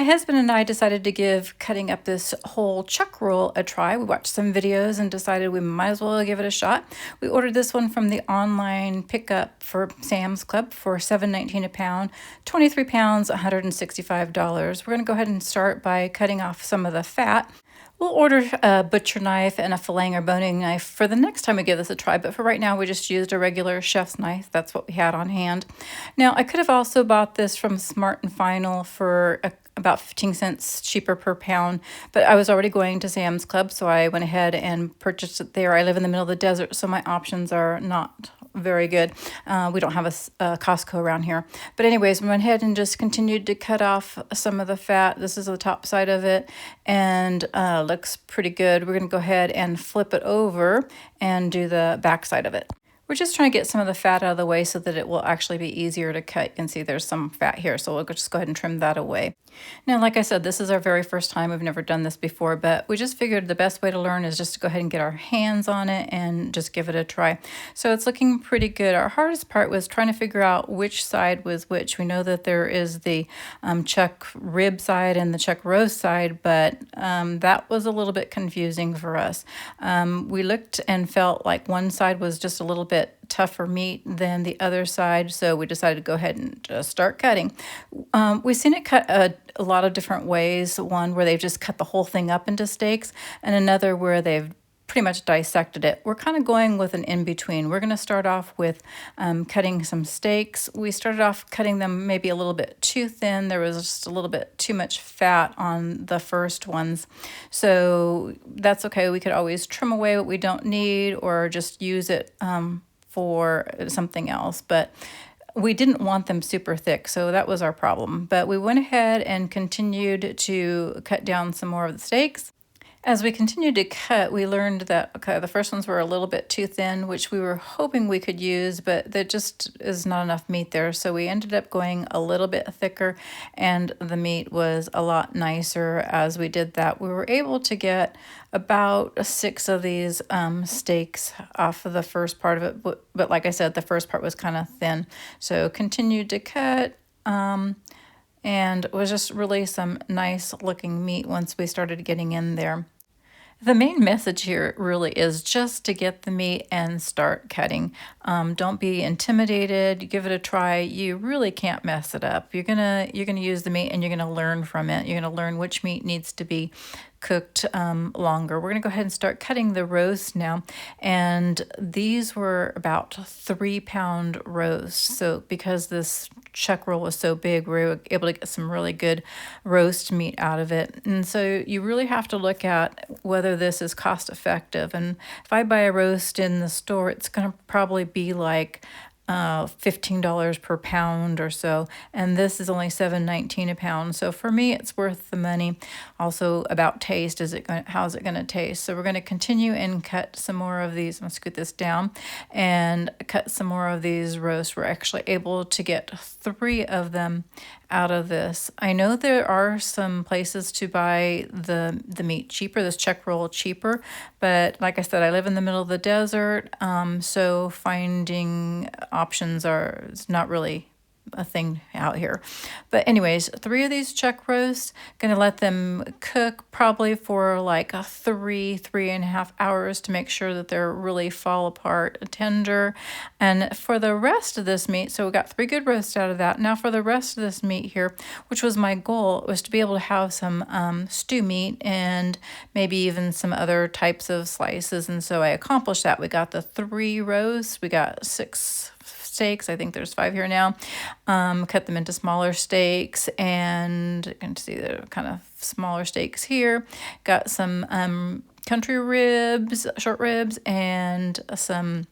husband and I decided to give cutting up this whole chuck roll a try. We watched some videos and decided we might as well give it a shot. We ordered this one from the online pickup for Sam's Club for $7.19 a pound, 23 pounds, $165. We're going to go ahead and start by cutting off some of the fat. We'll order a butcher knife and a filleting or boning knife for the next time we give this a try, but for right now we just used a regular chef's knife. That's what we had on hand. Now, I could have also bought this from Smart and Final for about 15 cents cheaper per pound, but I was already going to Sam's Club, so I went ahead and purchased it there. I live in the middle of the desert, so my options are not very good. We don't have a Costco around here. But anyways, we went ahead and just continued to cut off some of the fat. This is the top side of it, and looks pretty good. We're going to go ahead and flip it over and do the back side of it. We're just trying to get some of the fat out of the way so that it will actually be easier to cut. You can see there's some fat here, so we'll just go ahead and trim that away. Now, like I said, this is our very first time. We've never done this before, but we just figured the best way to learn is just to go ahead and get our hands on it and just give it a try. So it's looking pretty good. Our hardest part was trying to figure out which side was which. We know that there is the chuck rib side and the chuck roast side, but that was a little bit confusing for us. We looked and felt like one side was just a little bit tougher meat than the other side, so we decided to go ahead and just start cutting. We've seen it cut a lot of different ways. One where they've just cut the whole thing up into steaks, and another where they've pretty much dissected it. We're kind of going with an in-between. We're going to start off with cutting some steaks. We started off cutting them maybe a little bit too thin. There was just a little bit too much fat on the first ones. So that's okay. We could always trim away what we don't need or just use it for something else. But we didn't want them super thick, so that was our problem. But we went ahead and continued to cut down some more of the steaks. As we continued to cut, we learned that, okay, the first ones were a little bit too thin, which we were hoping we could use, but there just is not enough meat there. So we ended up going a little bit thicker, and the meat was a lot nicer as we did that. We were able to get about 6 of these steaks off of the first part of it, but like I said, the first part was kind of thin. So continued to cut, and it was just really some nice looking meat once we started getting in there. The main message here really is just to get the meat and start cutting. Don't be intimidated. Give it a try. You really can't mess it up. You're gonna use the meat and you're gonna learn from it. You're gonna learn which meat needs to be cooked longer. We're gonna go ahead and start cutting the roast now, and these were about 3-pound roasts. So because this chuck roll was so big, we were able to get some really good roast meat out of it. And so you really have to look at whether this is cost effective. And if I buy a roast in the store, it's going to probably be like $15 per pound or so, and this is only $7.19 a pound. So for me, it's worth the money. Also about taste, how's it going to taste? So we're going to continue and cut some more of these. I'm going to scoot this down and cut some more of these roasts. We're actually able to get 3 of them out of this. I know there are some places to buy the meat cheaper, this chuck roll cheaper, but like I said, I live in the middle of the desert, so finding options is not really a thing out here. But anyways, 3 of these chuck roasts, gonna let them cook probably for like 3.5 hours to make sure that they're really fall apart tender. And for the rest of this meat, so we got 3 good roasts out of that. Now for the rest of this meat here, which was my goal, was to be able to have some stew meat and maybe even some other types of slices. And so I accomplished that. We got the 3 roasts, we got 6 steaks. I think there's 5 here now. Cut them into smaller steaks, and you can see the kind of smaller steaks here. Got some country ribs, short ribs, and some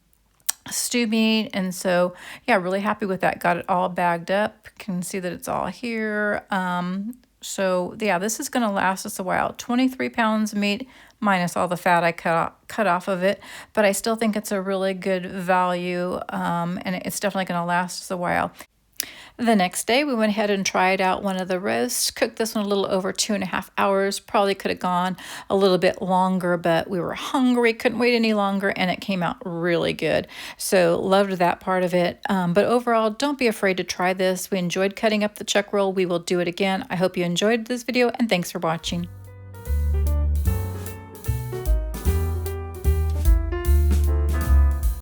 stew meat. And so, yeah, really happy with that. Got it all bagged up. Can see that it's all here. So yeah, this is going to last us a while. 23 pounds of meat minus all the fat I cut off of it, but I still think it's a really good value, and it's definitely going to last us a while. The next day, we went ahead and tried out one of the roasts. Cooked this one a little over 2.5 hours. Probably could have gone a little bit longer, but we were hungry, couldn't wait any longer, and it came out really good. So loved that part of it. But overall, don't be afraid to try this. We enjoyed cutting up the chuck roll. We will do it again. I hope you enjoyed this video, and thanks for watching.